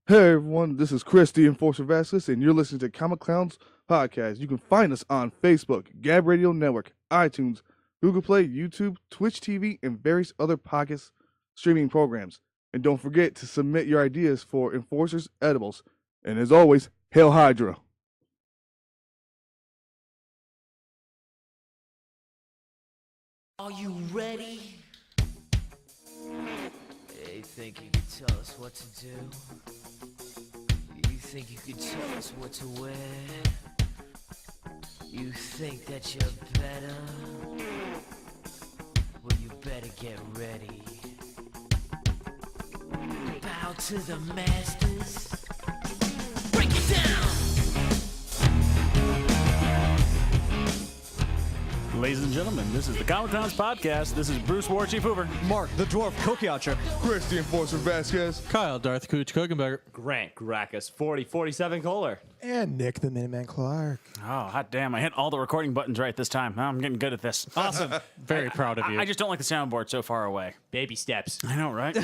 Hey everyone, this is Chris the Enforcer Vasquez, and you're listening to Comic Clowns Podcast. You can find us on Facebook, Gab Radio Network, iTunes, Google Play, YouTube, Twitch TV, and various other podcast streaming programs. And don't forget to submit your ideas for Enforcers Edibles. And as always, Hail Hydra! Are you ready? You think you could tell us what to do? You think you could tell us what to wear? You think that you're better? Well, you better get ready. Bow to the masters. Break it down! Ladies and gentlemen, this is the Comic Clowns Podcast. This is Bruce War Chief Hoover. Mark, the dwarf Kokiacher. Chris the Enforcer Vasquez. Kyle, Darth Cooch, Kogenberger. Grant Gracchus, 4047 Kohler. And Nick the Minuteman Clark. Oh, hot damn. I hit all the recording buttons right this time. I'm getting good at this. Awesome. Very proud of you. I just don't like the soundboard so far away. Baby steps. I know, right?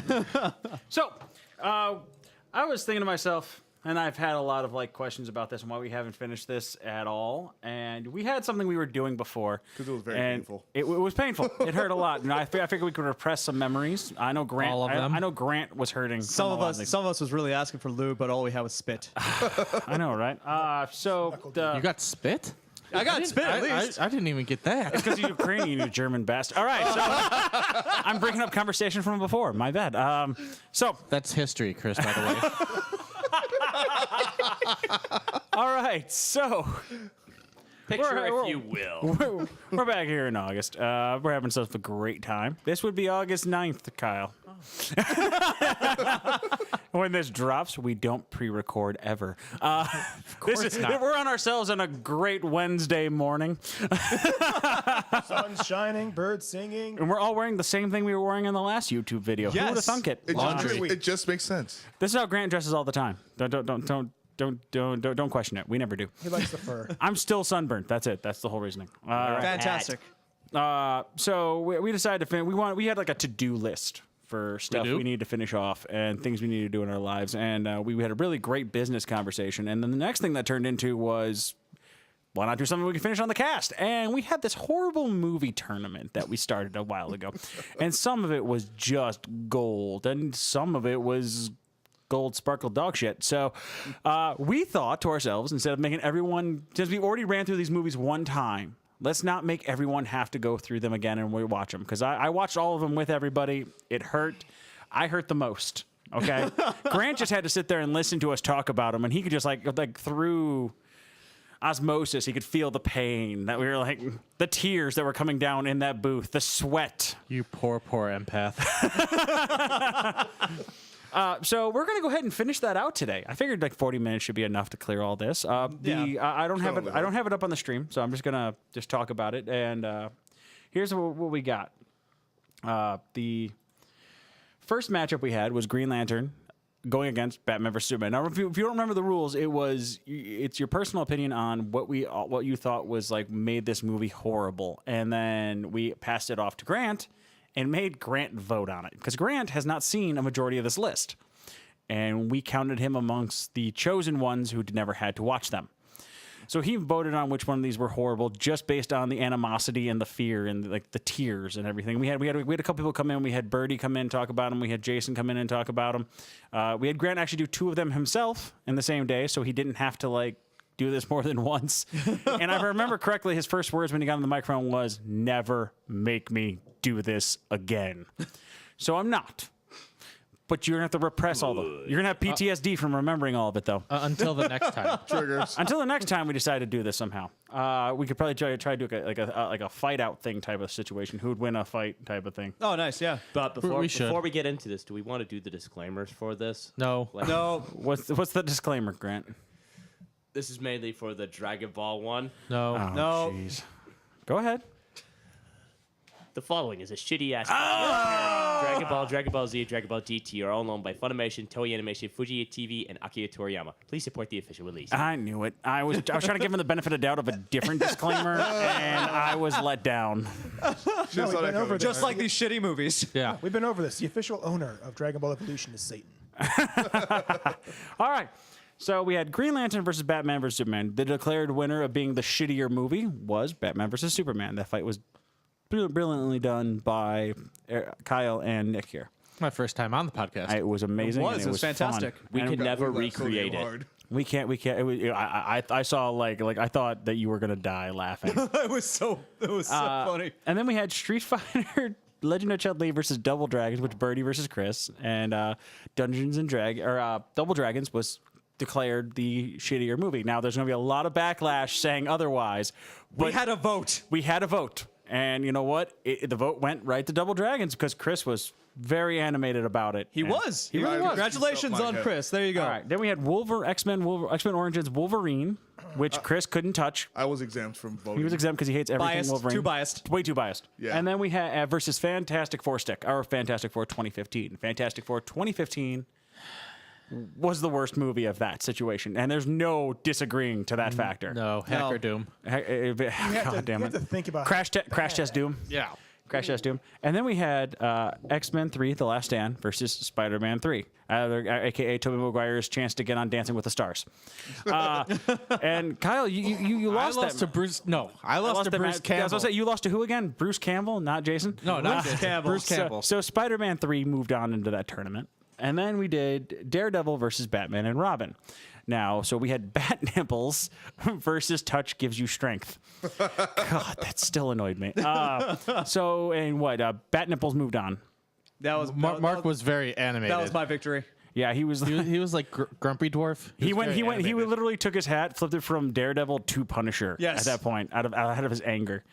So, I was thinking to myself, and I've had a lot of questions about this and why we haven't finished this at all. And we had something we were doing before. Because it was very painful. It was painful. It hurt a lot. And I figured we could repress some memories. I know Grant. All of them. I know Grant was hurting. Some of us was really asking for lube, but all we had was spit. I know, right? You got spit? I got spit at least. I didn't even get that. It's because you're Ukrainian, you German bastard. All right, so I'm bringing up conversation from before. My bad. That's history, Chris, by the way. All right, so Picture, if you will. we're back here in August. We're having such a great time. This would be August 9th, Kyle. When this drops, we don't pre-record ever. Of course not. We're on ourselves on a great Wednesday morning. Sun shining, birds singing. And we're all wearing the same thing we were wearing in the last YouTube video. Who would have Yes. thunk it? It just makes sense. This is how Grant dresses all the time. Don't question it. We never do. He likes the fur. I'm still sunburnt. That's it. That's the whole reasoning. Fantastic. So we decided to finish. We had like a to-do list for stuff we need to finish off and things we need to do in our lives. And we had a really great business conversation. And then the next thing that turned into was, why not do something we can finish on the cast? And we had this horrible movie tournament that we started a while ago. And some of it was just gold. And some of it was gold sparkle dog shit. So we thought to ourselves, instead of making everyone, since we already ran through these movies one time, let's not make everyone have to go through them again and we watch them. Because I watched all of them with everybody. It hurt. I hurt the most. Okay? Grant just had to sit there and listen to us talk about them, and he could just like through osmosis, he could feel the pain that we were the tears that were coming down in that booth, the sweat. You poor empath. So we're gonna go ahead and finish that out today. I figured 40 minutes should be enough to clear all this. I don't have it. I don't have it up on the stream, so I'm just gonna talk about it. And here's what we got. The first matchup we had was Green Lantern going against Batman vs Superman. Now, if you don't remember the rules, it's your personal opinion on what you thought was made this movie horrible, and then we passed it off to Grant and made Grant vote on it, because Grant has not seen a majority of this list. And we counted him amongst the chosen ones who never had to watch them. So he voted on which one of these were horrible, just based on the animosity and the fear and the tears and everything. We had a couple people come in. We had Birdie come in and talk about him. We had Jason come in and talk about him. We had Grant actually do 2 of them himself in the same day, so he didn't have to do this more than once. And if I remember correctly, his first words when he got on the microphone was, "Never make me do this again." So I'm not. But you're going to have to repress all the... You're going to have PTSD from remembering all of it, though. Until the next time. Triggers. Until the next time we decide to do this somehow. We could probably try to do a fight-out thing type of situation. Who would win a fight type of thing. Oh, nice, yeah. But We should. before we get into this, do we want to do the disclaimers for this? No. No. What's the disclaimer, Grant? This is mainly for the Dragon Ball one. No. Oh, No. jeez. Go ahead. The following is a shitty ass. Dragon Ball, Dragon Ball Z, Dragon Ball GT are all owned by Funimation, Toei Animation, Fuji TV, and Akira Toriyama. Please support the official release. I knew it. I was trying to give him the benefit of doubt of a different disclaimer, and I was let down. No, we've been over this. Just like these shitty movies. Yeah. We've been over this. The official owner of Dragon Ball Evolution is Satan. All right. So we had Green Lantern versus Batman versus Superman. The declared winner of being the shittier movie was Batman versus Superman. That fight was brilliantly done by Kyle and Nick here. My first time on the podcast. It was amazing. and It was fantastic. Fun. We And could never We laughed so damn recreate it. hard. We can't. It was, I saw like I thought that you were gonna die laughing. It was so funny. And then we had Street Fighter, Legend of Chun Li versus Double Dragons, which Birdie versus Chris, and Dungeons and Double Dragons was declared the shittier movie. Now there's gonna be a lot of backlash saying otherwise. But We had a vote. We had a vote, and you know what? The vote went right to Double Dragons because Chris was very animated about it. He And- was. He really was. Congratulations on Chris. There you go. All right. Then we had X-Men Origins Wolverine, which Chris couldn't touch. I was exempt from voting. He was exempt because he hates everything Biased. Wolverine. Too biased. Way too biased. Yeah. And then we had versus Fantastic Four Fantastic Four 2015. Fantastic Four 2015 was the worst movie of that situation, and there's no disagreeing to that factor. No, Hacker Doom. God damn You it. have to think about Crash Test Doom. Yeah. Crash Test Doom. And then we had X-Men 3, The Last Stand versus Spider-Man 3, a.k.a. Tobey Maguire's chance to get on Dancing with the Stars. And Kyle, you I lost lost that. to Bruce. No, I lost to that Bruce match. Campbell. I was going to say, you lost to who again? Bruce Campbell, not Jason? No, not Bruce Campbell. Bruce Campbell. So Spider-Man 3 moved on into that tournament. And then we did Daredevil versus Batman and Robin. Now, so we had Bat Nipples versus Touch Gives You Strength. God, that still annoyed me. Bat Nipples moved on. That was Mark was very animated. That was my victory. Yeah, he was. He was like Grumpy Dwarf. He was very animated. literally took his hat, flipped it from Daredevil to Punisher. Yes. At that point, out of his anger.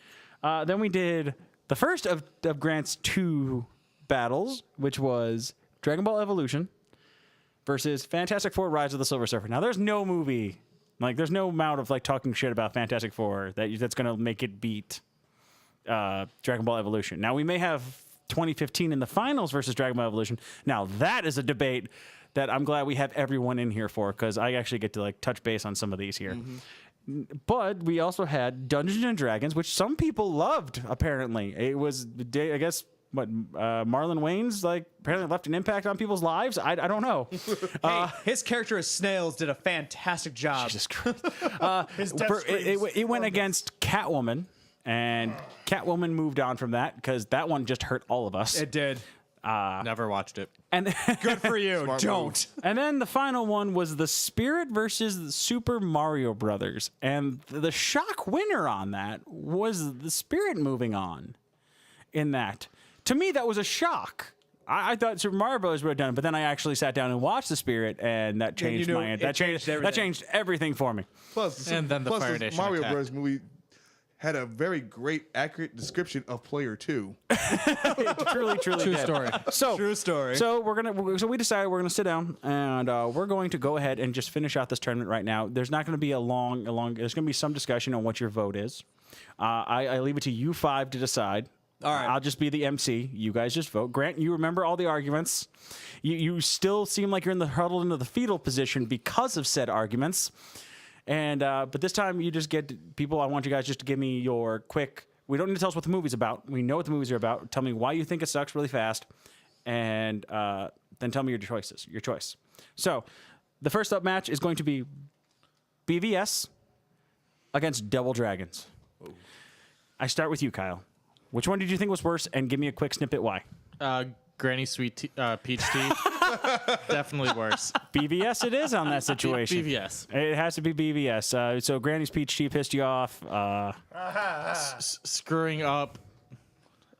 Then we did the first of Grant's two battles, which was Dragon Ball Evolution versus Fantastic Four: Rise of the Silver Surfer. Now, there's no movie, there's no amount of talking shit about Fantastic Four that's gonna make it beat Dragon Ball Evolution. Now, we may have 2015 in the finals versus Dragon Ball Evolution. Now, that is a debate that I'm glad we have everyone in here for, because I actually get to touch base on some of these here. But we also had Dungeons and Dragons, which some people loved. Apparently, it was, I guess, Marlon Wayne's apparently left an impact on people's lives. I don't know. Hey, his character as Snails did a fantastic job. Jesus Christ. His death It went against Catwoman, and Catwoman moved on from that because that one just hurt all of us. It did. Never watched it. And Good for you. Smart Don't. and then the final one was the Spirit versus the Super Mario Brothers, and the shock winner on that was the Spirit moving on. In that, to me, that was a shock. I thought Super Mario Brothers would have done it, but then I actually sat down and watched the Spirit, and that changed knew my it that changed changed that changed everything for me. Plus, And then the Fire Nation Mario attacked. Bros. movie had a very great, accurate description of Player 2. Truly True did. story. So True story. So we decided we're gonna sit down and we're going to go ahead and just finish out this tournament right now. There's not going to be a long. There's going to be some discussion on what your vote is. I leave it to you five to decide. All right. I'll just be the MC. You guys just vote. Grant, you remember all the arguments. You still seem like you're huddled into the fetal position because of said arguments. And but this time you just get people. I want you guys just to give me your quick. We don't need to tell us what the movie's about. We know what the movies are about. Tell me why you think it sucks really fast, and then tell me your choices. Your choice. So, the first up match is going to be BVS against Double Dragons. I start with you, Kyle. Which one did you think was worse? And give me a quick snippet why. Granny Peach Tea. Definitely worse. BVS it is on that situation. BVS. It has to be BVS. So Granny's Peach Tea pissed you off. Screwing up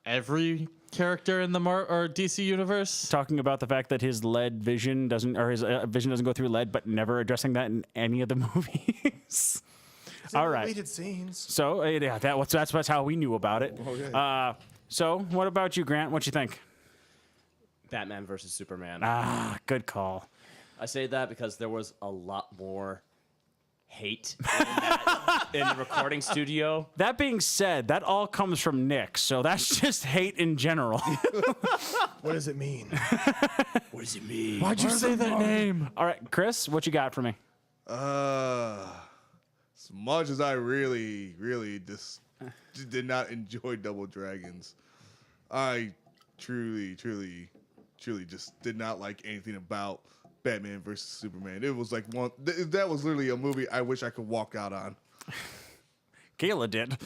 every character in the or DC universe. Talking about the fact that his lead vision doesn't, or his vision doesn't go through lead, but never addressing that in any of the movies. All right. Deleted scenes. So yeah, that's how we knew about it. Okay. So what about you, Grant? What you think? Batman versus Superman. Good call. I say that because there was a lot more hate in the recording studio. That being said, that all comes from Nick, so that's just hate in general. What does it mean? What does it mean? Why'd you say that name? All right, Chris, what you got for me? As much as I really, really just did not enjoy Double Dragons, I truly truly just did not like anything about Batman versus Superman. It was like that was literally a movie I wish I could walk out on. Kayla did.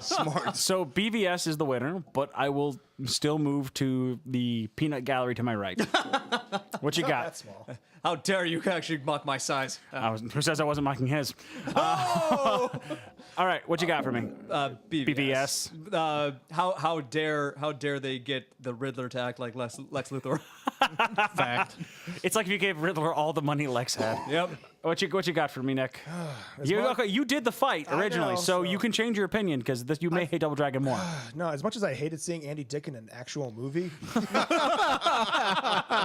Smart. So BVS is the winner, but I will still move to the peanut gallery to my right. What you got? That's small. How dare you actually mock my size? Who says I wasn't mocking his? All right, what you got for me? BBS. How dare they get the Riddler to act like Lex Luthor? Fact. It's like if you gave Riddler all the money Lex had. Yep. What you got for me, Nick? You did the fight originally, know, so so- you can change your opinion because you may hate Double Dragon more. No, as much as I hated seeing Andy Dick in an actual movie,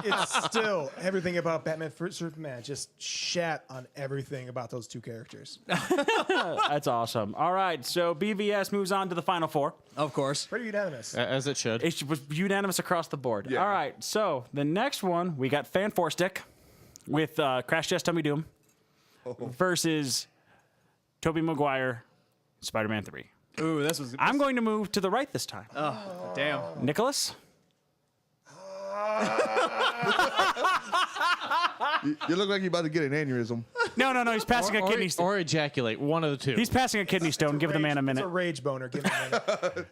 it's still everything about Batman vs Superman just shat on everything about those two characters. That's awesome. All right, so BVS moves on to the final four. Of course. Pretty unanimous. As it should. It was unanimous across the board. Yeah. All right, so the next one we got Fan Four Stick with Crash Test Dummy Doom versus Tobey Maguire, Spider-Man 3. Ooh, this was. I'm going to move to the right this time. Damn. Nicholas? You look like you're about to get an aneurysm. No, he's passing a kidney stone. Or ejaculate. One of the two. He's passing a kidney stone. Give the man a It's minute. a rage boner. Give me a minute.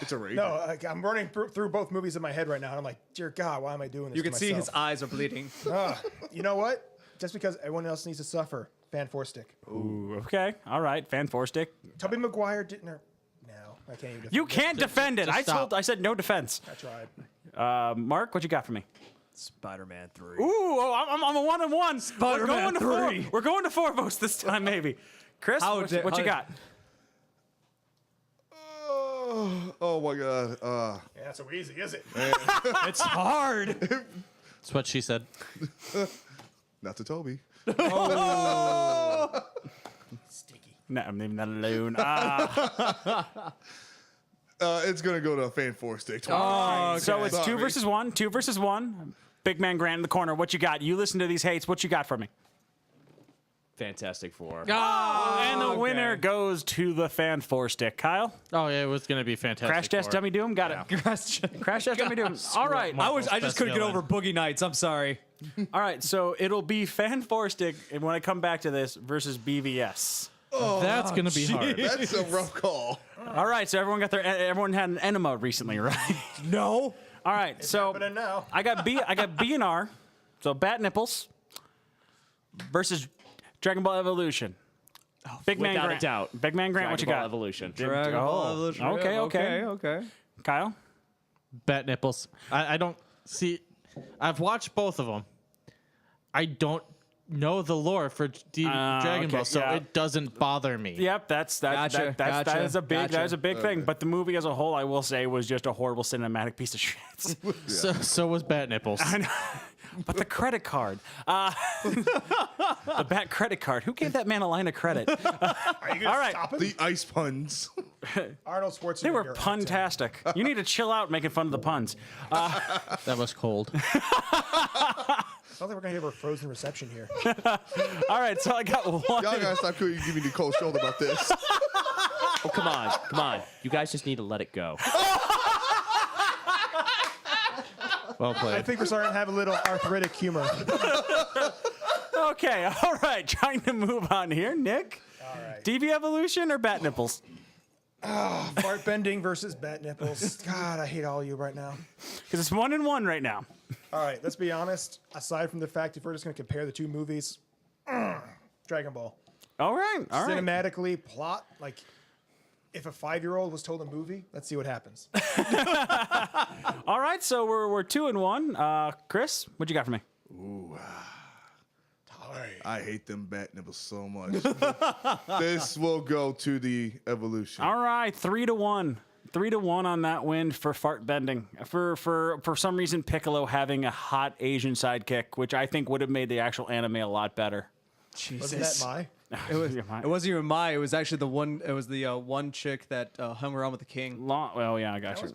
It's a rage. No, like, I'm running through both movies in my head right now, and I'm like, dear God, why am I doing this? You to can see his myself? eyes are bleeding. You know what? Just because everyone else needs to suffer. Fan Four Stick. Ooh, okay. All right. Fan Four Stick. Tobey Maguire didn't. No, I can't even. You can't defend it. just stop. I said no defense. I tried. Mark, what you got for me? Spider-Man 3. Ooh, I'm a 1-1. Spider-Man We're going to 3. four. We're going to 4 votes this time, maybe. Chris, what you got? Oh my God. Yeah, not so easy, is it? It's hard. That's what she said. Not to Toby. Sticky. No, I'm leaving that alone. It's gonna go to Fan Four Stick. So it's Sorry. 2 versus 1. Big man Grant in the corner. What you got? You listen to these hates. What you got for me? Fantastic Four. And the winner goes to the Fan Four Stick. Kyle? Oh, yeah, it was going to be fantastic. Crash Test Four. Dummy Doom? Got it. Crash Test Dummy Doom. All right. I just couldn't get over Boogie Nights. I'm sorry. All right. So it'll be Fan Four Stick, and when I come back to this, versus BVS. That's going to be hard. That's a rough call. All right. So everyone had an enema recently, right? No. All right. So happening now. I got B and R. So Bat Nipples versus Dragon Ball Evolution. Big man Without Grant. a doubt. Big man Grant. What you Dragon Ball got? Evolution. Dragon Ball Evolution. Okay. Okay. Kyle. Bat nipples. I don't see. I've watched both of them. I don't know the lore for Dragon okay, Ball, so yeah. it doesn't bother me. Yep, that is a big thing. But the movie as a whole, I will say, was just a horrible cinematic piece of shit. So was Bat nipples. But the credit card, the Bat credit card. Who gave that man a line of credit? Are you gonna All right. stop it? The ice puns. Arnold Schwarzenegger. They were out of 10. puntastic. You need to chill out making fun of the puns. That was cold. I don't think we're gonna have a frozen reception here. All right, so I got one. Y'all gotta stop giving me the cold shoulder about this. Oh, come on. You guys just need to let it go. Well I played. think we're starting to have a little arthritic humor. Okay, all right. Trying to move on here. Nick, All right. DV Evolution or Bat Nipples? Fart bending versus bat nipples. God, I hate all of you right now. Because it's 1-1 right now. All right, let's be honest. Aside from the fact if we're just gonna compare the two movies, Dragon Ball. All right. Cinematically, plot, like if a 5-year-old was told a movie, let's see what happens. All right, so we're 2-1. Chris, what you got for me? I hate them bat nipples so much. This will go to the Evolution. All right, 3-1. 3-1 on that win for fart bending. For some reason, Piccolo having a hot Asian sidekick, which I think would have made the actual anime a lot better. Wasn't that my? It wasn't even Mai. It was actually the one. It was the one chick that hung around with the king. Well, yeah, I got you.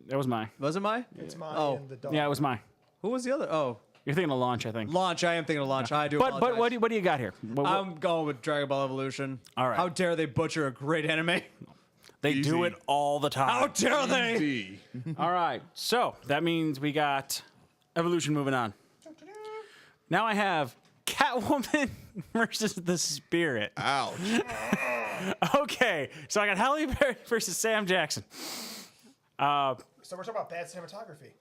That was mine. Was it Mai? It's my Oh. and the dog. Yeah, it was mine. Who was the other? Oh, You're thinking of Launch, I think. Launch. I am thinking of Launch. I do. But apologize. what do you got here? I'm going with Dragon Ball Evolution. All right. How dare they butcher a great anime? They Easy. do it all the time. How dare they? D. All right, so that means we got Evolution moving on. Now I have Catwoman versus the Spirit. Ouch. Okay, so I got Halle Berry versus Sam Jackson. So we're talking about bad cinematography.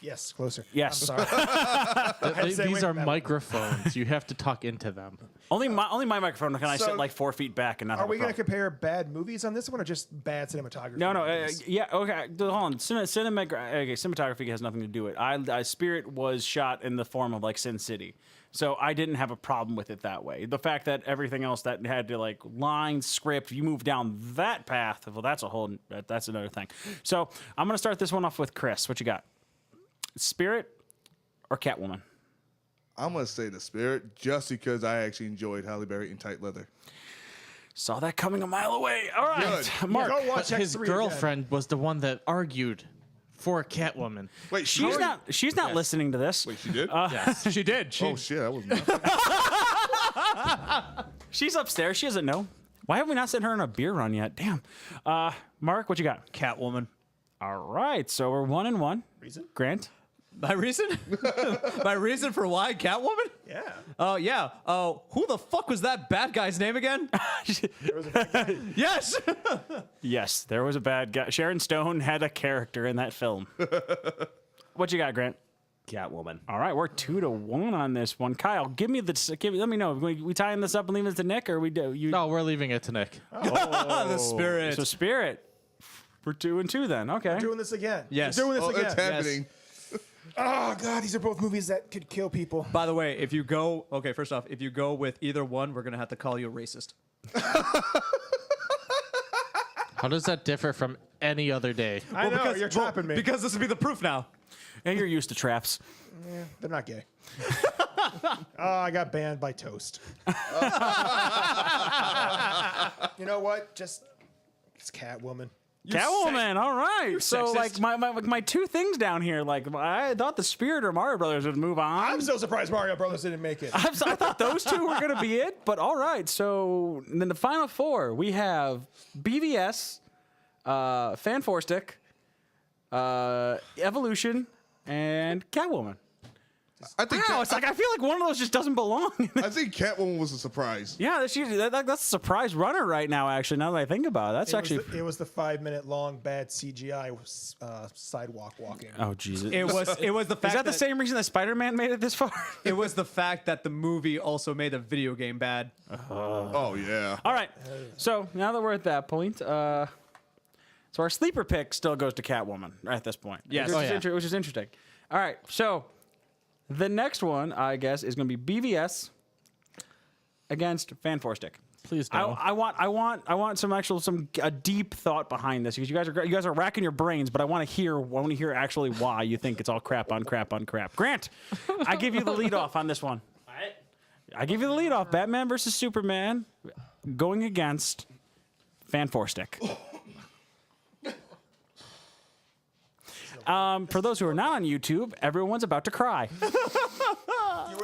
Yes, closer. Yes. I'm sorry. These away are from that one. microphones. You have to talk into them. Only my microphone. Can I So- sit like 4 feet back and not Are have we a going to problem? compare bad movies on this one or just bad cinematography? No, movies? yeah, okay. Hold on. Cinematography has nothing to do with it. Spirit was shot in the form of like Sin City, so I didn't have a problem with it that way. The fact that everything else that had to like line script, you move down that path. Well, that's another thing. So I'm gonna start this one off with Chris. What you got? Spirit or Catwoman? I'm gonna say the Spirit just because I actually enjoyed Halle Berry in tight leather. Saw that coming a mile away. All right, Good. Mark. Go watch His X3 again. girlfriend was the one that argued for Catwoman. Wait, She's not listening to this. Wait, she did? Yes. She did. She, oh shit, I was not. She's upstairs. She doesn't know. Why have we not sent her on a beer run yet? Damn. Mark, what you got? Catwoman. All right, so we're 1-1. Reason? Grant. My reason? My reason for why Catwoman? Yeah. Oh, yeah. Oh, who the fuck was that bad guy's name again? Yes. Yes, there was a bad guy. Sharon Stone had a character in that film. What you got, Grant? Catwoman. All right, we're 2-1 on this one. Kyle, let me know. We tying this up and leaving it to Nick, or we do you? No, we're leaving it to Nick. The spirit. So Spirit. We're 2-2 then. Okay. Doing this again. Yes. We're doing this Oh, again. it's happening. Oh, God, these are both movies that could kill people. By the way, if you go, okay, first off, if you go with either one, we're going to have to call you a racist. How does that differ from any other day? I know, you're trapping me. Because this would be the proof now. And you're used to traps. They're not gay. I got banned by Toast. You know what? It's Catwoman. Catwoman, all right. So sexist. like my two things down here, like I thought the Spirit or Mario Brothers would move on. I'm so surprised Mario Brothers didn't make it. I thought those two were going to be it, but all right. So then the final four, we have BVS, Fan Four Stick, Evolution, and Catwoman. I think Wow, it's like I feel like one of those just doesn't belong. I think Catwoman was a surprise. Yeah, that's usually that's a surprise runner right now. Actually, now that I think about it, that's actually. It was the 5-minute long bad CGI sidewalk walking. Oh Jesus! It was the fact Is that the same reason that Spider-Man made it this far? It was the fact that the movie also made the video game bad. Oh yeah. All right. So now that we're at that point, so our sleeper pick still goes to Catwoman at this point. Yes. Which, Oh, is yeah. which is interesting. All right. So the next one, I guess, is going to be BVS against Fan Four Stick. Please don't. I want some deep thought behind this because you guys are racking your brains, but I want to hear actually why you think it's all crap on crap on crap. Grant, I give you the lead off on this one. All right. I give you the lead off. Batman versus Superman going against Fan Four Stick. For those who are not on YouTube, everyone's about to cry.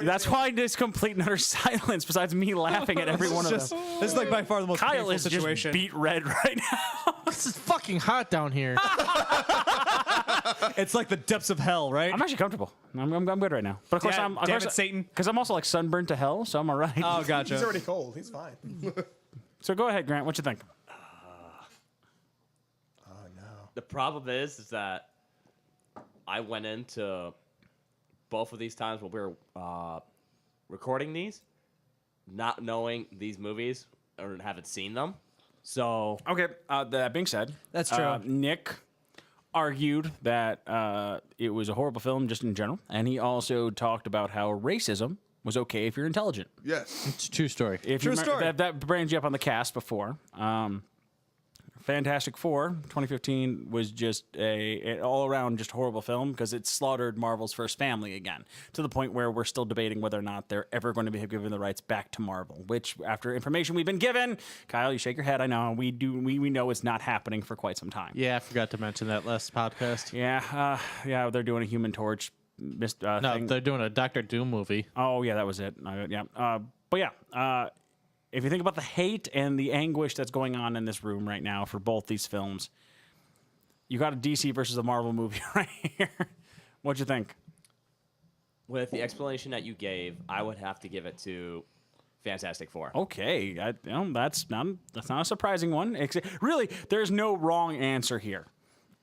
That's why there's complete and utter silence besides me laughing at every one of them. This is like by far the most Kyle painful is situation. just beat red right now. This is fucking hot down here. It's like the depths of hell, right? I'm actually comfortable. I'm good right now. But of course, Damn it, Satan. Because I'm also like sunburned to hell, so I'm all right. Oh, gotcha. He's already cold. He's fine. So go ahead, Grant. What you think? Oh, no. The problem is that I went into both of these times when we were recording these, not knowing these movies or haven't seen them. So Okay. That being said, That's true. Nick argued that it was a horrible film just in general, and he also talked about how racism was okay if you're intelligent. Yes. It's a true story. If True you remember, story. that brings you up on the cast before. Fantastic Four 2015 was just an all-around just horrible film because it slaughtered Marvel's first family again, to the point where we're still debating whether or not they're ever going to be given the rights back to Marvel, which after information we've been given, Kyle, you shake your head, I know, we know it's not happening for quite some time. Yeah, I forgot to mention that last podcast. Yeah, they're doing a Human Torch No, thing. they're doing a Doctor Doom movie. Oh, yeah, that was it. But yeah, if you think about the hate and the anguish that's going on in this room right now for both these films, you got a DC versus a Marvel movie right here. What'd you think? with the explanation that you gave, I would have to give it to Fantastic Four. Okay, that's not a surprising one. Really, there's no wrong answer here.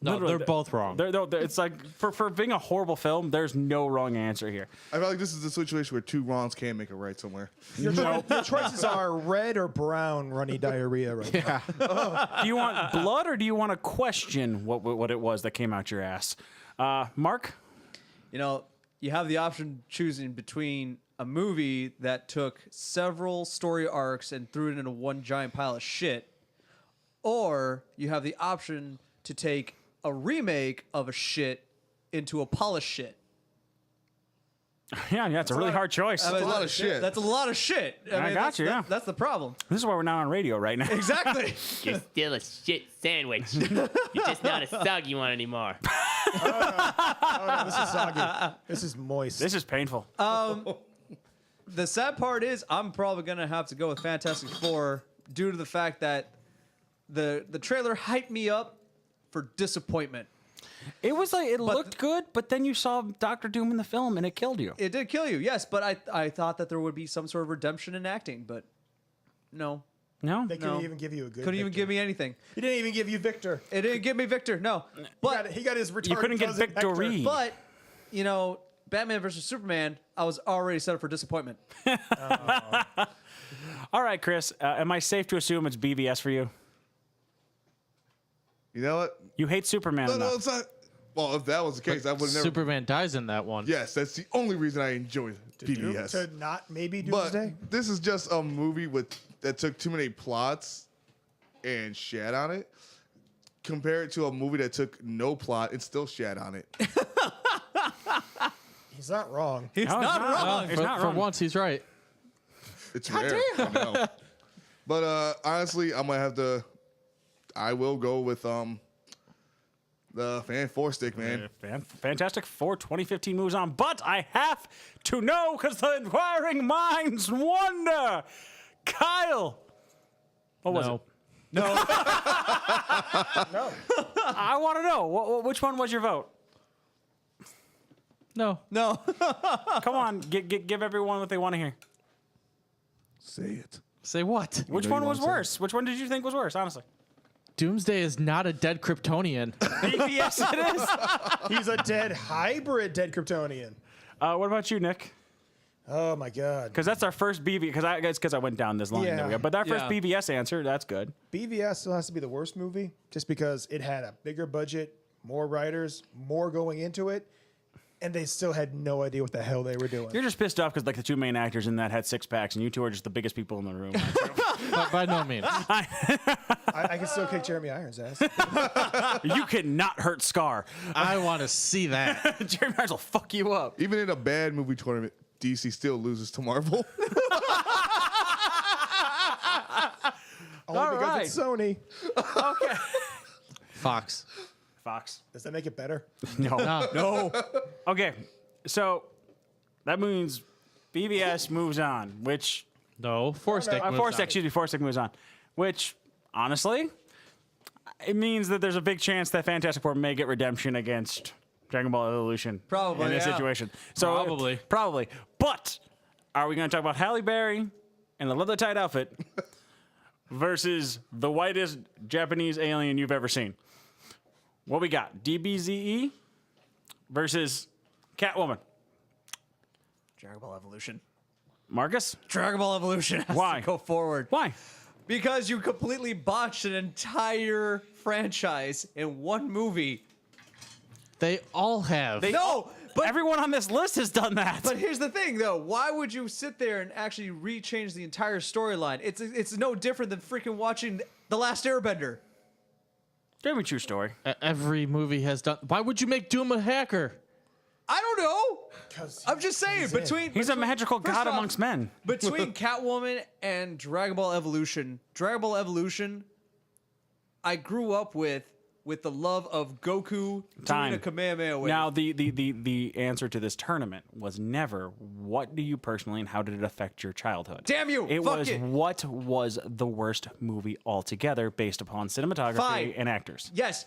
No, Literally, they're both wrong. It's like for being a horrible film, there's no wrong answer here. I feel like this is a situation where two wrongs can't make a right somewhere. Your choices are red or brown runny diarrhea right now. Do you want blood or do you want to question what it was that came out your ass? Mark? You know, you have the option choosing between a movie that took several story arcs and threw it into one giant pile of shit, or you have the option to take a remake of a shit into a polished shit. Yeah, it's a really hard choice. That's a lot of shit. That's a lot of shit. I got that's, you, yeah. That's the problem. This is why we're not on radio right now. Exactly. You're still a shit sandwich. You're just not a soggy one anymore. Oh, no, this is soggy. This is moist. This is painful. The sad part is I'm probably going to have to go with Fantastic Four due to the fact that the trailer hyped me up for disappointment. It was like it looked good, but then you saw Doctor Doom in the film and it killed you. It did kill you, yes, but I thought that there would be some sort of redemption in acting, but no. No, They couldn't even give you a good. Couldn't even Victor. give me anything. He didn't even give you Victor. It didn't give me Victor, no. But He got his retarded you couldn't get cousin Hector. victory. But, you know, Batman versus Superman, I was already set up for disappointment. All right, Chris. Am I safe to assume it's BVS for you? You know what? You hate Superman No, enough. it's not. Well, if that was the case, I would never. Superman dies in that one. Yes, that's the only reason I enjoy PBS. To not maybe But Doomsday. this is just a movie that took too many plots and shat on it. Compare it to a movie that took no plot and still shat on it. He's not wrong. He's No, not it's not. wrong. It's not For wrong. once, he's right. It's rare. I know. But honestly, I'm gonna have to. I will go with the Fan Four Stick, man. Fantastic Four 2015 moves on, but I have to know because the inquiring minds wonder. Kyle, what was it? No. I want to know which one was your vote. No. No. Come on, give everyone what they want to hear. Say it. Say what? Which know one you was wanna say. worse? Which one did you think was worse? Honestly, Doomsday is not a dead Kryptonian. yes, it is. He's a dead dead Kryptonian. What about you, Nick? Oh my God. Because that's our first BV. Because I went down this line. Yeah. There we go. But that first Yeah. BVS answer, that's good. BVS still has to be the worst movie, just because it had a bigger budget, more writers, more going into it, and they still had no idea what the hell they were doing. You're just pissed off because like the two main actors in that had six packs, and you two are just the biggest people in the room. By no means. I can still kick Jeremy Irons' ass. You cannot hurt Scar. I want to see that. Jeremy Irons will fuck you up. Even in a bad movie tournament, DC still loses to Marvel. Only because it's Sony. Okay. Fox. Fox. Does that make it better? No. No. Okay. So that means BVS moves on, which No. Four stick. moves on. Four Stick moves on, which honestly, it means that there's a big chance that Fantastic Four may get redemption against Dragon Ball Evolution. Probably, in this yeah. situation. So probably. But are we going to talk about Halle Berry in the leather tight outfit versus the whitest Japanese alien you've ever seen? What we got? DBZE versus Catwoman. Dragon Ball Evolution. Marcus? Dragon Ball Evolution has Why? to go forward. Why? Because you completely botched an entire franchise in one movie. They all have. No, but Everyone on this list has done that. But here's the thing, though. Why would you sit there and actually rechange the entire storyline? It's no different than freaking watching The Last Airbender. Very true story. Every movie has done. Why would you make Doom a hacker? I don't know. I'm just saying, he's in. He's a magical first god off, amongst men. Between Catwoman and Dragon Ball Evolution, I grew up with the love of Goku doing a Kamehameha wave. Now, the answer to this tournament was never what do you personally and how did it affect your childhood? Damn you! It Fuck was it. what was the worst movie altogether based upon cinematography Fine. and actors. Yes.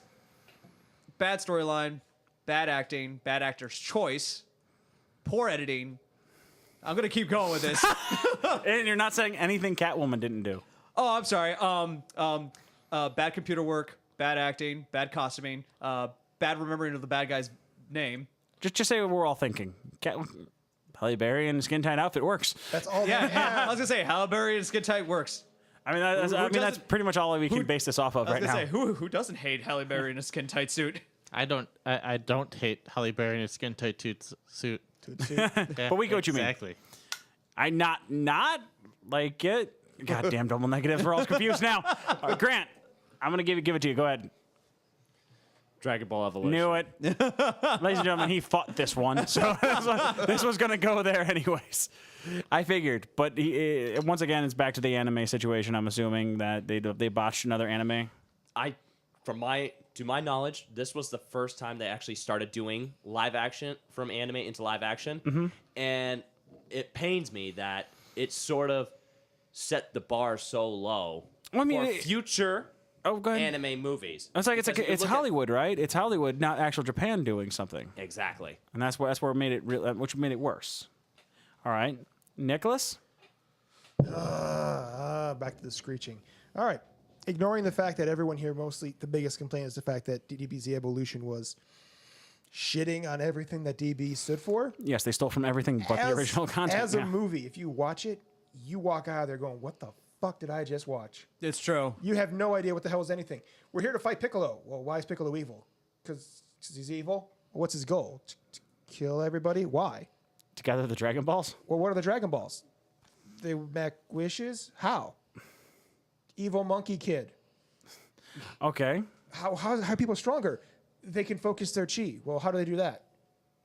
Bad storyline, bad acting, bad actor's choice. poor editing. I'm gonna keep going with this. And you're not saying anything Catwoman didn't do. Oh, I'm sorry. Bad computer work, bad acting, bad costuming, bad remembering of the bad guy's name. Just say what we're all thinking. Halle Berry in a skin tight outfit works. That's all. Yeah, they have. I was gonna say Halle Berry and skin tight works. I mean, that's doesn't- pretty much all we can base this off of I was right gonna now. say who doesn't hate Halle Berry in a skin tight suit? I don't hate Halle Berry in a skin tight suit. Tootsie. Yeah, But we get what you mean. Exactly. I not like it. Goddamn double negatives. We're all confused now. Grant, I'm gonna give it to you. Go ahead. Dragon Ball Evolution. Knew it. Ladies and gentlemen, he fought this one, so this was going to go there anyways. I figured, but once again, it's back to the anime situation. I'm assuming that they botched another anime. To my knowledge, this was the first time they actually started doing live action from anime into live action, and it pains me that it sort of set the bar so low Well, I mean, for future go ahead. anime movies. It's like Because if you it's look at- Hollywood, right? It's Hollywood, not actual Japan doing something, Exactly. and that's where it made it which made it worse. All right, Nicholas. Back to the screeching. All right. Ignoring the fact that everyone here, mostly the biggest complaint is the fact that DBZ Evolution was shitting on everything that DB stood for. Yes, they stole from everything but the original content. As yeah. a movie, if you watch it, you walk out of there going, what the fuck did I just watch? It's true. You have no idea what the hell is anything. We're here to fight Piccolo. Well, why is Piccolo evil? Because he's evil? What's his goal? To kill everybody? Why? To gather the Dragon Balls. Well, what are the Dragon Balls? They make wishes? How? Evil monkey kid. Okay. How are people stronger? They can focus their chi. Well, how do they do that?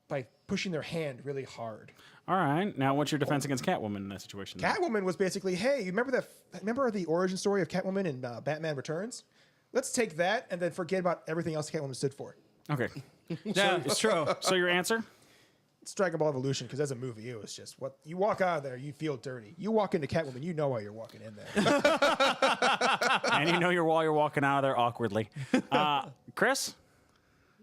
By pushing their hand really hard. All right. Now, what's your defense against Catwoman in that situation? then? Catwoman was basically, hey, you remember the origin story of Catwoman in Batman Returns? Let's take that and then forget about everything else Catwoman stood for. Okay. Yeah, it's true. So your answer? It's Dragon Ball Evolution because as a movie, it was just what you walk out of there, you feel dirty. You walk into Catwoman, you know why you're walking in there. And you know while you're walking out of there awkwardly. Chris?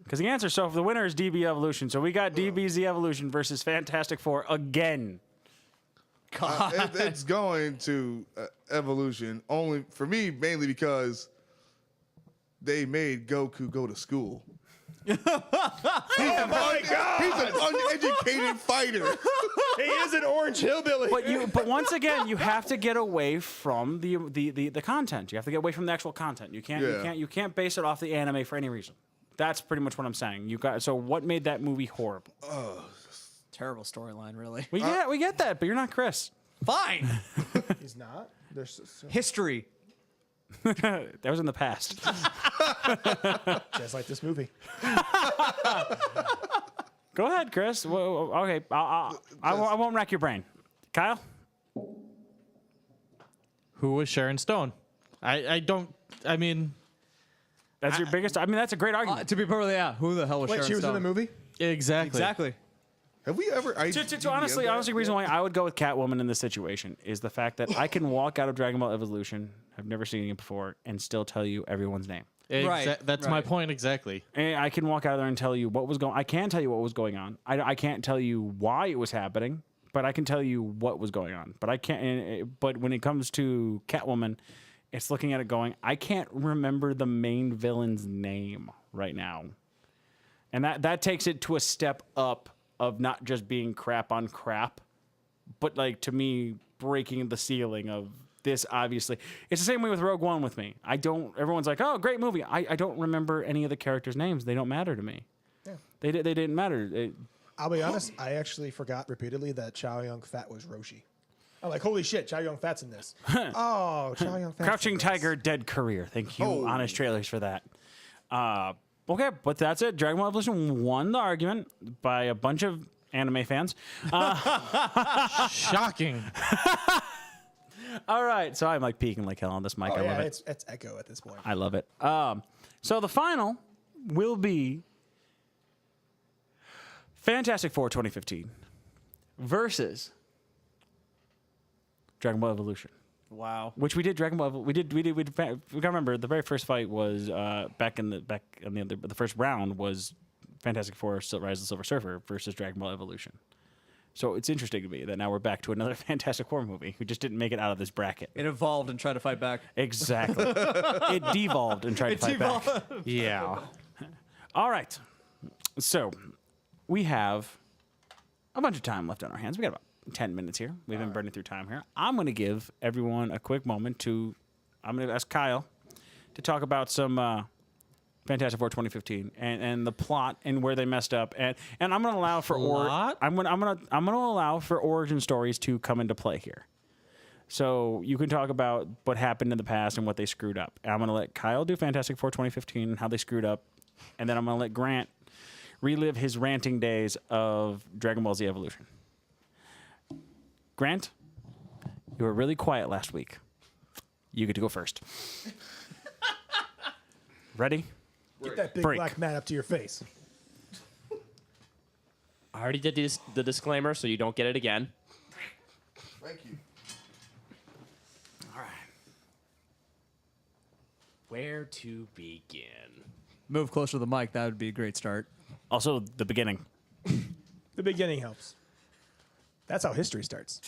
Because the answer, so the winner is DB Evolution. So we got DBZ Evolution versus Fantastic Four again. It's going to Evolution only for me, mainly because they made Goku go to school. Oh my God! He's an uneducated fighter. He is an orange hillbilly. But once again, you have to get away from the content. You have to get away from the actual content. You can't base it off the anime for any reason. That's pretty much what I'm saying. So what made that movie horrible? Terrible storyline, really. We get that, but you're not Chris. Fine. He's not. There's History. That was in the past. just like this movie. Go ahead, Chris. Okay, I won't rack your brain. Kyle? Who was Sharon Stone? I mean, That's your biggest. I mean, that's a great argument. To be perfectly, who the hell was Wait, Sharon she was Stone? in the movie? exactly. Exactly. Have we ever? Honestly, the reason why I would go with Catwoman in this situation is the fact that I can walk out of Dragon Ball Evolution, I've never seen it before, and still tell you everyone's name. Right, That's my right. point exactly. And I can walk out of there and tell you what was going. I can tell you what was going on. I can't tell you why it was happening, but I can tell you what was going on. But I can't. But when it comes to Catwoman, it's looking at it going, I can't remember the main villain's name right now, and that takes it to a step up of not just being crap on crap, but like to me breaking the ceiling of this. Obviously, it's the same way with Rogue One with me. Everyone's like, oh, great movie. I don't remember any of the characters' names. They don't matter to me. Yeah. They didn't matter. I'll be honest, I actually forgot repeatedly that Chow Yun Fat was Roshi. I'm like, holy shit, Chow Yun Fat's in this. Oh, Chow Yun Fat. Crouching Tiger, Dead Career. Thank you, Honest Trailers, for that. Okay, but that's it. Dragon Ball Evolution won the argument by a bunch of anime fans. Shocking. All right, so I'm like peeking like hell on this mic. Oh, I yeah, love it. it's Echo at this point. I love it. So the final will be Fantastic Four 2015 versus Dragon Ball Evolution. Wow. Which we did Dragon Ball. We gotta remember the very first fight was back in the first round was Fantastic Four: Rise of the Silver Surfer versus Dragon Ball Evolution. So it's interesting to me that now we're back to another Fantastic Four movie who just didn't make it out of this bracket. It evolved and tried to fight back. Exactly. It devolved and tried to fight back. Yeah. All right. So we have a bunch of time left on our hands. We got about 10 minutes here. We've been burning through time here. I'm going to give everyone a quick moment to, I'm going to ask Kyle to talk about some Fantastic Four 2015 and the plot and where they messed up. And I'm going to allow for I'm going to allow for origin stories to come into play here. So you can talk about what happened in the past and what they screwed up. And I'm going to let Kyle do Fantastic Four 2015 and how they screwed up. And then I'm going to let Grant relive his ranting days of Dragon Ball Z Evolution. Grant, you were really quiet last week. You get to go first. Ready? Get that big Break. black mat up to your face. I already did the disclaimer, so you don't get it again. Thank you. All right. Where to begin? Move closer to the mic. That would be a great start. Also, the beginning. The beginning helps. That's how history starts.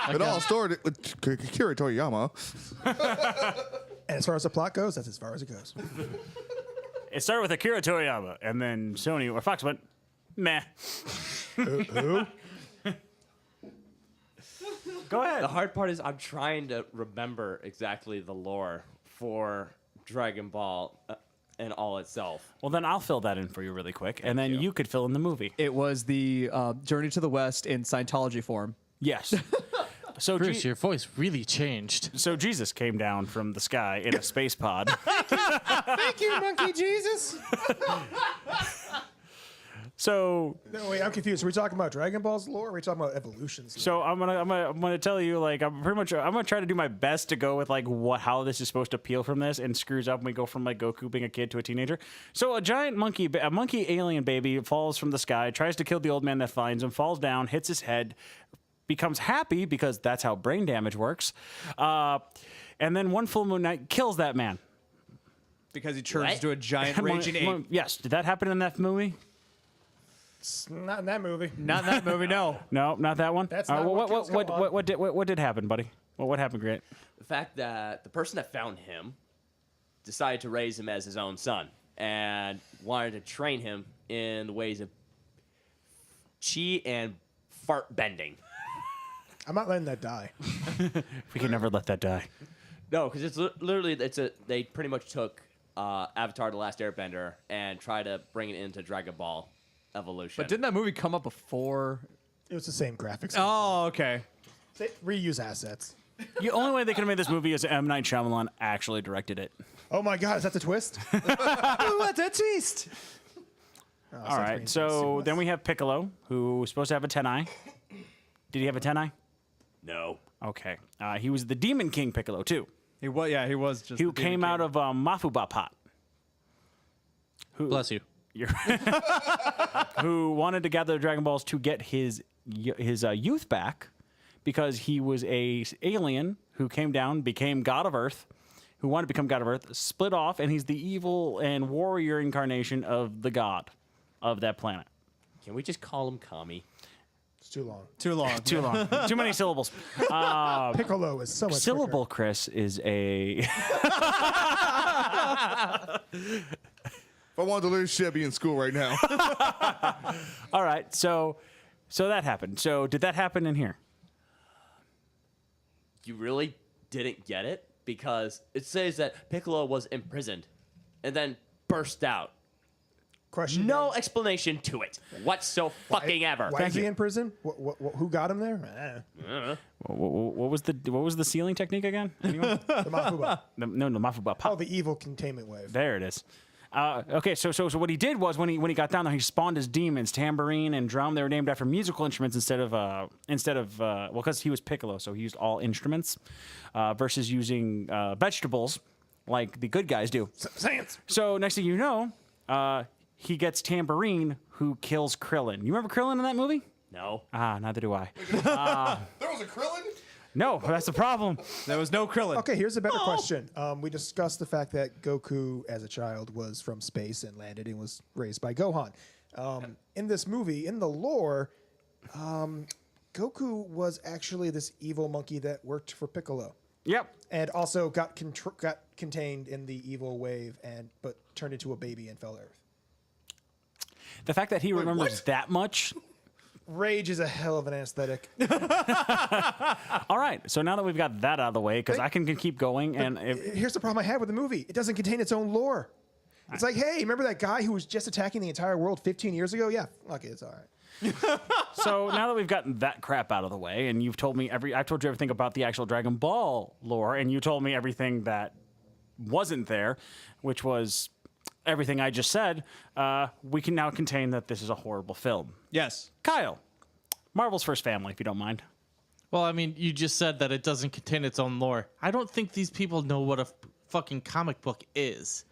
It all started with Akira Toriyama. And as far as the plot goes, that's as far as it goes. It started with Akira Toriyama, and then Sony or Fox went, meh. Who? Go ahead. The hard part is I'm trying to remember exactly the lore for Dragon Ball and all itself. Well, then I'll fill that in for you really quick, and then you could fill in the movie. It was the Journey to the West in Scientology form. Yes. So, Bruce, your voice really changed. so Jesus came down from the sky in a space pod. Thank you, Monkey Jesus. So, No, wait, I'm confused. Are we talking about Dragon Ball's lore? Or are we talking about Evolution's lore? so I'm gonna tell you, like, I'm gonna try to do my best to go with like how this is supposed to peel from this, and screws up when we go from like Goku being a kid to a teenager. So a monkey alien baby falls from the sky, tries to kill the old man that finds him, falls down, hits his head, becomes happy because that's how brain damage works, and then one full moon night kills that man. Because he turns What? into a giant raging ape. Yes, did that happen in that movie? It's not in that movie. Not in that movie, no. No, not that one. That's not what kills Gohan. What did happen, buddy? What happened, Grant? The fact that the person that found him decided to raise him as his own son and wanted to train him in the ways of chi and fart bending. I'm not letting that die. We can never let that die. No, because it's literally they pretty much took Avatar: The Last Airbender and tried to bring it into Dragon Ball Evolution. But didn't that movie come up before? It was the same graphics. Oh, okay. They reuse assets. The only way they could have made this movie is M. Night Shyamalan actually directed it. Oh my God, is that the twist? What a twist! All right, so then we have Piccolo, who was supposed to have a Tenai. Did he have a Tenai? No. Okay. He was the Demon King Piccolo, too. He was, yeah, he was just. Who came out of Mafuba Pot. Bless you. Who wanted to gather the Dragon Balls to get his youth back, because he was a alien who came down, became God of Earth, who wanted to become God of Earth, split off, and he's the evil and warrior incarnation of the god of that planet. Can we just call him Kami? It's too long. Too long. Too long. Too many syllables. Piccolo is so much Syllable, Chris, is a... If I wanted to learn shit, I'd be in school right now. All right, so that happened. So did that happen in here? You really didn't get it? Because it says that Piccolo was imprisoned and then burst out. Question. No explanation to it whatsoever. Why is he in prison? Who got him there? What was the sealing technique again? Anyone? The Mafuba. No, Mafuba Pop. Oh, the evil containment wave. There it is. Okay, so what he did was when he got down there, he spawned his demons, tambourine and drum. They were named after musical instruments instead of because he was Piccolo, so he used all instruments versus using vegetables like the good guys do. Science. So next thing you know, he gets Tambourine, who kills Krillin. You remember Krillin in that movie? No. Neither do I. There was a Krillin? No, that's the problem. There was no Krillin. Okay, here's a better question. We discussed the fact that Goku, as a child, was from space and landed and was raised by Gohan. In this movie, in the lore, Goku was actually this evil monkey that worked for Piccolo, Yep. and also got contained in the evil wave, but turned into a baby and fell to Earth. The fact that he remembers that much. Rage is a hell of an aesthetic. All right. So now that we've got that out of the way, because I can keep going, and Here's the problem I had with the movie. It doesn't contain its own lore. It's like, hey, remember that guy who was just attacking the entire world 15 years ago? Yeah, fuck it, it's all right. so now that we've gotten that crap out of the way, and you've told me I've told you everything about the actual Dragon Ball lore, and you told me everything that wasn't there, which was everything I just said, we can now contain that this is a horrible film. Yes. Kyle, Marvel's First Family, if you don't mind. Well, I mean, you just said that it doesn't contain its own lore. I don't think these people know what a fucking comic book is.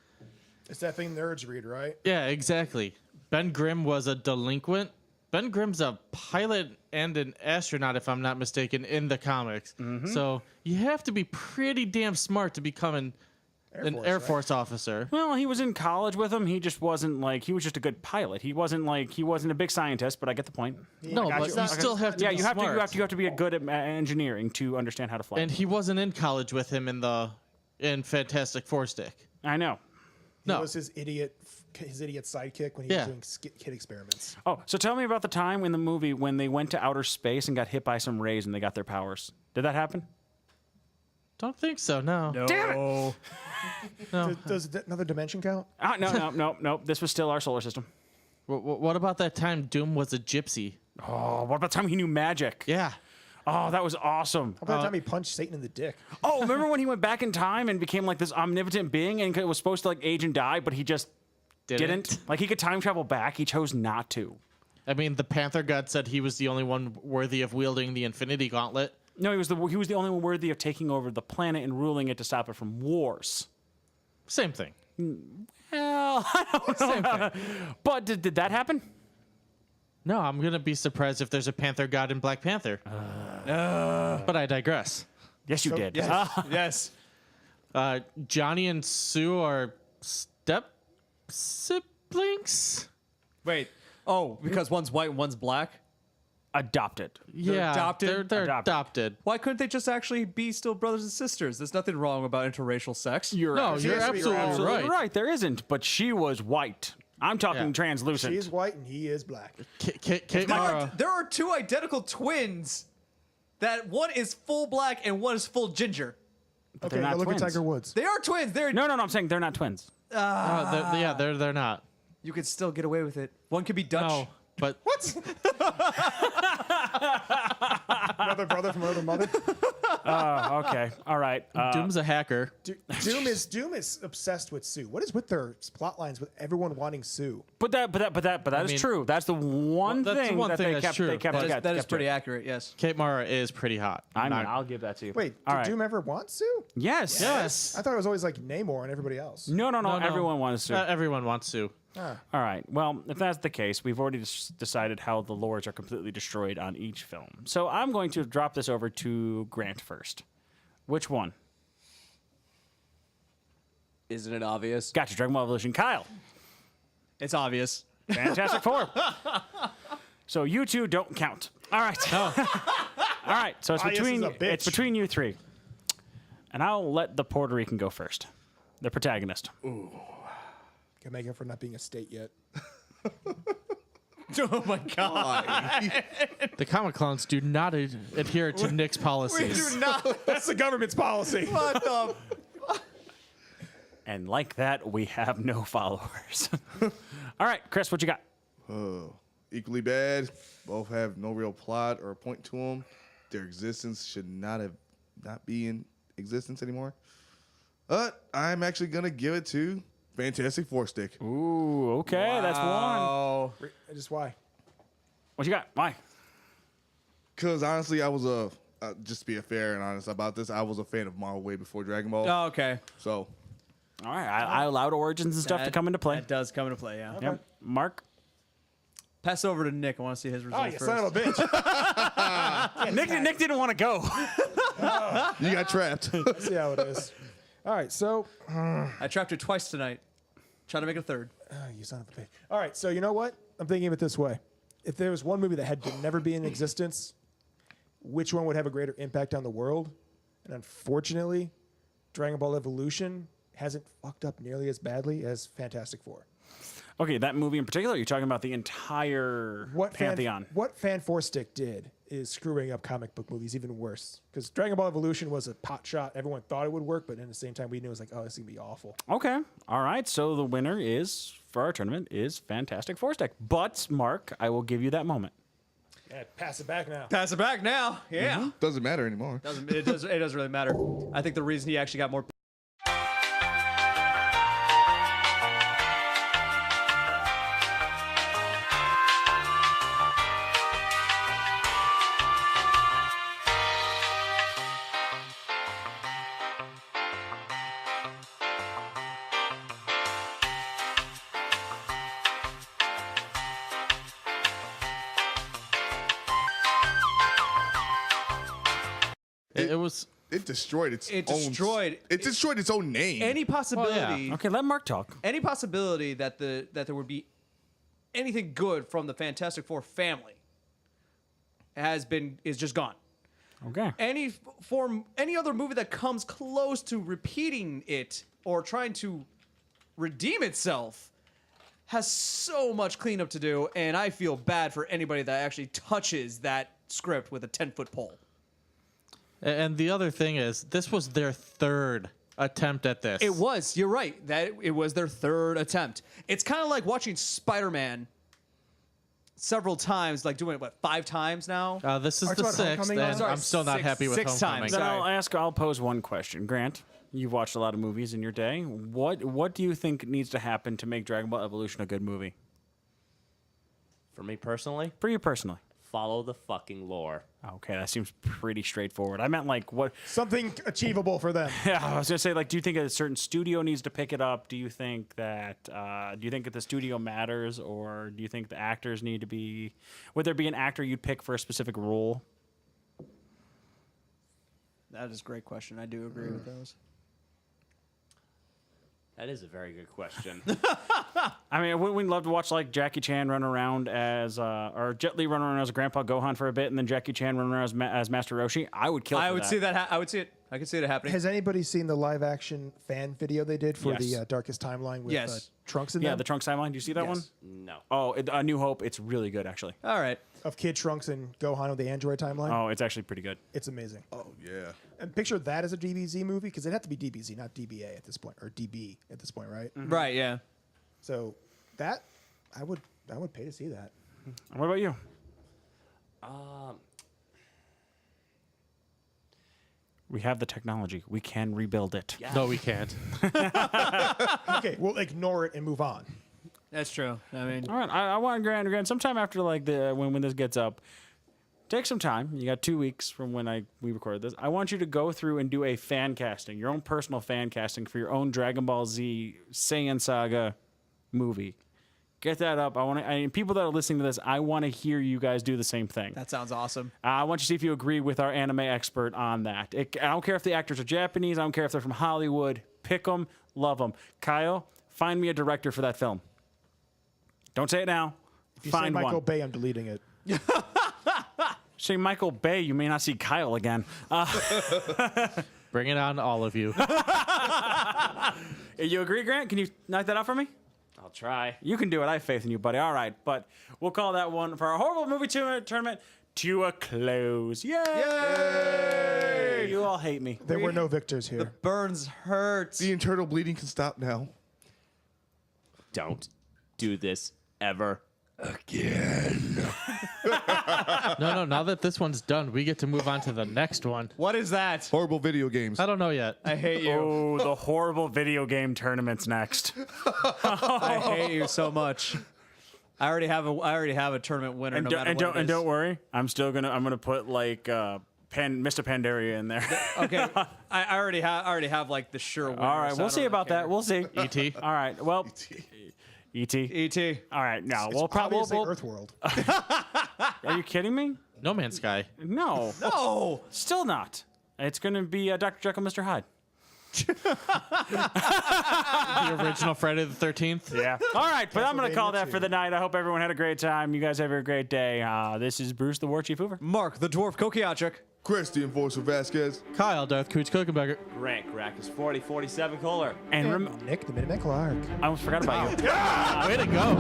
It's that thing nerds read, right? Yeah, exactly. Ben Grimm was a delinquent. Ben Grimm's a pilot and an astronaut, if I'm not mistaken, in the comics. So you have to be pretty damn smart to become an Air Force officer. Well, he was in college with him. He just wasn't like, he was just a good pilot. He wasn't a big scientist, but I get the point. No, but you still have to be you have smart. to be a good at engineering to understand how to fly. And he wasn't in college with him in Fantastic Four stick. I know. He No. was his idiot sidekick when he was doing kid experiments. Oh, so tell me about the time in the movie when they went to outer space and got hit by some rays and they got their powers. Did that happen? Don't think so, no. Damn it! No. Does another dimension count? No. This was still our solar system. What about that time Doom was a gypsy? Oh, what about the time he knew magic? Yeah. Oh, that was awesome. How about the time he punched Satan in the dick? Oh, remember when he went back in time and became like this omnipotent being and was supposed to like age and die, but he just didn't? Like he could time travel back. He chose not to. I mean, the Panther God said he was the only one worthy of wielding the Infinity Gauntlet. No, he was the only one worthy of taking over the planet and ruling it to stop it from wars. Same thing. Well, I don't know. Same thing. But did that happen? No, I'm going to be surprised if there's a Panther God in Black Panther. But I digress. Yes, you did. Yes. Johnny and Sue are step siblings? Wait. Oh, because one's white and one's black? Adopted. Yeah, adopted? They're Adopted. adopted. Why couldn't they just actually be still brothers and sisters? There's nothing wrong about interracial sex. You're No, you're absolutely right. right. There isn't, but she was white. I'm talking Yeah. translucent. She's white and he is black. Kate Mara. There are two identical twins that one is full black and one is full ginger. Okay, they're not now look twins. at Tiger Woods. They are twins. No, I'm saying they're not twins. They're not. You could still get away with it. One could be Dutch. No, but What? Another brother from another mother. Okay. All right. Doom's a hacker. Doom is obsessed with Sue. What is with their plot lines with everyone wanting Sue? But that is mean, true. That's the one that's the thing one that thing they that's kept. true. They kept. That is kept pretty to. accurate, yes. Kate Mara is pretty hot. I mean, I'll give that to you. Wait, All did right. Doom ever want Sue? Yes. Yes. I thought it was always like Namor and everybody else. No. No. Everyone wants to. Everyone wants to. All right. Well, if that's the case, we've already decided how the lores are completely destroyed on each film. So I'm going to drop this over to Grant first. Which one? Isn't it obvious? Gotcha. Dragon Ball Evolution. Kyle. It's obvious. Fantastic Four. So you two don't count. All right. All right. So it's Bias is between a bitch. it's between you three, and I'll let the Puerto Rican go first, the protagonist. Can make up for not being a state yet. Oh my god. The comic clowns do not adhere to Nick's policies. not. That's the government's policy. What the? And like that, we have no followers. All right, Chris, what you got? Equally bad. Both have no real plot or point to them. Their existence should not be in existence anymore. But I'm actually gonna give it to Fantastic Four stick. Ooh, okay, that's one. Oh. Just why? What you got? Why? Because honestly, I was just to be fair and honest about this, I was a fan of Marvel way before Dragon Ball. Oh, okay. So All right, I allowed origins and stuff to come into play. That does come into play, yeah. Yep. Mark. Pass over to Nick. I want to see his Oh, results you first. son of a bitch. Nick didn't want to go. you got trapped. Let's see how it is. All right, so I trapped you twice tonight. Try to make it a third. you son of a bitch. All right, so you know what? I'm thinking of it this way. if there was one movie that had to never be in existence, which one would have a greater impact on the world? And unfortunately, Dragon Ball Evolution hasn't fucked up nearly as badly as Fantastic Four. Okay, that movie in particular, you're talking about the entire pantheon. What Fan Four Stick did is screwing up comic book movies even worse. Because Dragon Ball Evolution was a pot shot. Everyone thought it would work, but at the same time, we knew it was like, oh, this is going to be awful. Okay, all right. So the winner is, for our tournament, is Fantastic Four Stick. But, Mark, I will give you that moment. Yeah, pass it back now. Pass it back now. Yeah. Doesn't matter anymore. It doesn't really matter. I think the reason he actually got more. It was. It destroyed its It own. destroyed- It destroyed its own name. Any possibility. Okay, let Mark talk. Any possibility that there would be anything good from the Fantastic Four family is just gone. Okay. Any other movie that comes close to repeating it or trying to redeem itself has so much cleanup to do, and I feel bad for anybody that actually touches that script with a 10-foot pole. And the other thing is, this was their third attempt at this. It was. You're right. That it was their third attempt. It's kind of like watching Spider-Man several times, like doing it, what, 5 times now? This is Are you the talking about sixth, Homecoming and now? I'm still not Six- happy with 6 Homecoming. times. Then Sorry. I'll pose one question. Grant, you've watched a lot of movies in your day. What do you think needs to happen to make Dragon Ball Evolution a good movie? For me personally, For you personally. follow the fucking lore. Okay, that seems pretty straightforward. I meant like what? Something achievable for them. Yeah, I was gonna say like, do you think a certain studio needs to pick it up? Do you think that the studio matters, or do you think the actors need to be? Would there be an actor you'd pick for a specific role? That is a great question. I do agree with those. That is a very good question. I mean, wouldn't we love to watch like Jackie Chan run around as, or Jet Li run around as Grandpa Gohan for a bit, and then Jackie Chan run around as Master Roshi? I would kill. I for would that. see that. I would see it. I could see it happening. Has anybody seen the live action fan video they did for Yes. the Darkest Timeline with Yes. Trunks in Yeah, them? the Trunks timeline. Do you see that Yes. No. one? Oh, A New Hope. It's really good, actually. All right. Of Kid Trunks and Gohan with the Android timeline. Oh, it's actually pretty good. It's amazing. Oh yeah. And picture that as a DBZ movie, because it'd have to be DBZ, not DBA at this point, or DB at this point, right? Right. Yeah. So that I would pay to see that. What about you? We have the technology. We can rebuild it. No, we can't. Okay, we'll ignore it and move on. That's true. I mean, All right, I want Grant sometime after like when this gets up, take some time. You got 2 weeks from when we recorded this. I want you to go through and do a fan casting, your own personal fan casting for your own Dragon Ball Z Saiyan Saga movie. Get that up. And people that are listening to this, I want to hear you guys do the same thing. that sounds awesome. I want you to see if you agree with our anime expert on that. I don't care if the actors are Japanese. I don't care if they're from Hollywood. Pick them, love them. Kyle, find me a director for that film. Don't say it now. If you Find say Michael one. Bay, I'm deleting it. Say Michael Bay, you may not see Kyle again. Bring it on, all of you. You agree, Grant? Can you knock that out for me? I'll try. You can do it. I have faith in you, buddy. All right, but we'll call that one for our horrible movie tournament to a close. Yay! You all hate me. There were no victors here. Burns hurt. The internal bleeding can stop now. Don't do this ever. No, now that this one's done, we get to move on to the next one. What is that? Horrible video games. I don't know yet. I hate you. Oh, the horrible video game tournament's next. I hate you so much. I already have a tournament winner. And, no don't, matter and, what don't, it and is. don't worry, I'm gonna put like Mr. Pandaria in there. Okay, I already have like the sure winner. All right, so I we'll see don't about really that. We'll see. E.T. All right, well, E.T. care. E.T. All right, now It's we'll probably. obviously Earthworld. Are you kidding me? No Man's Sky. No, Oh, still not. It's gonna be Dr. Jekyll, Mr. Hyde. The original Friday the 13th. Yeah. All right, but I'm going to call that Castlevania for the night. I hope everyone had a great time. You guys have a great day. This is Bruce the War Chief Hoover. Mark the Dwarf Kokiachik. Chris, the Enforcer Vasquez. Kyle, Darth Cooch Cookenberger. Grant Gracchus 4047 Kohler. And Nick the Minuteman Clark. I almost forgot about you. Way to go.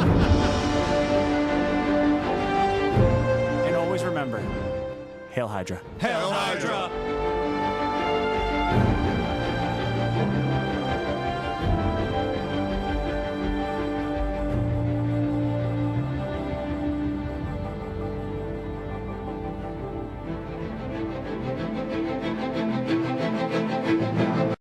And always remember, Hail Hydra. Hail Hydra.